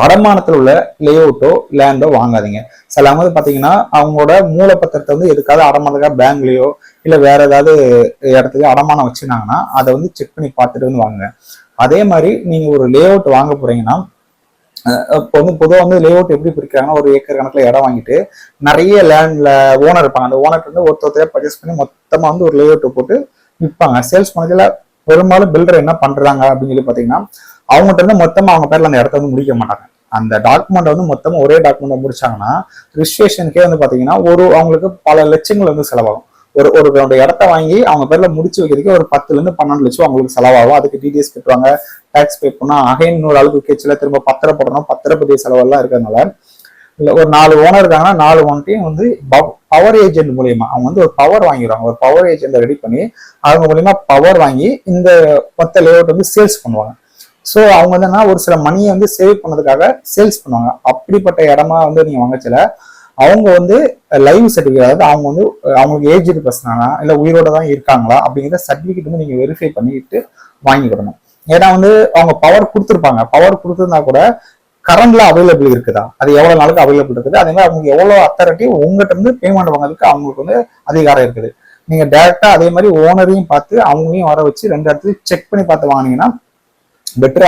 அடமானத்தில் உள்ள லேஅவுட்டோ லேண்டோ வாங்காதீங்க. சில வந்து பாத்தீங்கன்னா அவங்களோட மூலப்பத்திரத்தை வந்து எதுக்காவது அடமானத்துக்காக பேங்க்லயோ இல்ல வேற ஏதாவது இடத்துக்கு அடமானம் வச்சிருந்தாங்கன்னா அதை வந்து செக் பண்ணி பார்த்துட்டு வந்து வாங்குங்க. அதே மாதிரி நீங்க ஒரு லேஅவுட் வாங்க போறீங்கன்னா இப்போ வந்து பொதுவாக வந்து லேஅவுட் எப்படி பிரிக்கிறாங்கன்னா ஒரு ஏக்கர் கணக்கில் இடம் வாங்கிட்டு நிறைய லேண்ட்ல ஓனர் இருப்பாங்க. அந்த ஓனர் வந்து ஒருத்தரையா பர்ச்சேஸ் பண்ணி மொத்தமா வந்து ஒரு லேஅவுட்டை போட்டு விற்பாங்க. சேல்ஸ் பண்ணதுல பெரும்பாலும் பில்டர் என்ன பண்றாங்க அப்படின்னு சொல்லி பாத்தீங்கன்னா அவங்ககிட்ட இருந்து மொத்தமா அவங்க பேர்ல அந்த இடத்த வந்து முடிக்க மாட்டாங்க. அந்த டாக்குமெண்ட் வந்து மொத்தமா ஒரே டாக்குமெண்ட் முடிச்சாங்கன்னா ரிஜிஸ்ட்ரேஷனுக்கே வந்து பாத்தீங்கன்னா அவங்களுக்கு பல லட்சங்கள் வந்து செலவாகும். ஒரு இடத்த வாங்கி அவங்க பேர்ல முடிச்சு வைக்கிறதுக்கு ஒரு 10 to 12 லட்சம் அவங்களுக்கு செலவாகும். அதுக்கு டிடிஎஸ் கட்டுவாங்க, டாக்ஸ் பே பண்ணா அகைன் இன்னொரு அளவுக்கு கேச்சுல திரும்ப பத்திரப்படணும், பத்திரப்பதிவு செலவெல்லாம் இருக்கிறதுனால இல்ல ஒரு 4 ஓனர் இருக்காங்கன்னா 4 ஓனர்ட்டையும் வந்து பவர் ஏஜென்ட் மூலியமா அவங்க வந்து ஒரு பவர் வாங்கிடுவாங்க. ஒரு பவர் ஏஜென்ட் ரெடி பண்ணி அவங்க மூலியமா பவர் வாங்கி இந்த மொத்த லேஅவுட் வந்து சேல்ஸ் பண்ணுவாங்க. ஸோ அவங்க வந்து ஒரு சில மணியை வந்து சேவ் பண்ணதுக்காக சேல்ஸ் பண்ணுவாங்க. அப்படிப்பட்ட இடமா வந்து நீங்க வாங்கச்சல அவங்க வந்து லைவ் சர்டிஃபிகேட், அதாவது அவங்க வந்து அவங்களுக்கு ஏஜ் பர்சனா இல்ல உயிரோட தான் இருக்காங்களா அப்படிங்கிற சர்டிஃபிகேட் வந்து நீங்க வெரிஃபை பண்ணிட்டு வாங்கிக்கிடணும். ஏன்னா வந்து அவங்க பவர் கொடுத்துருப்பாங்க, பவர் கொடுத்துருந்தா கூட கரண்ட்ல அவைலபிள் இருக்குதா, அது எவ்வளவு நாளுக்கு அவைலபிள் இருக்குது, அதே மாதிரி அவங்க எவ்வளவு அத்தாரிட்டி உங்ககிட்ட இருந்து பேமெண்ட் வாங்குறதுக்கு அவங்களுக்கு வந்து அதிகாரம் இருக்குது. நீங்க டைரக்டா அதே மாதிரி ஓனரையும் பார்த்து அவங்களையும் வர வச்சு 2 இடத்துலையும் செக் பண்ணி பார்த்து வாங்கினீங்கன்னா பெட்டர்.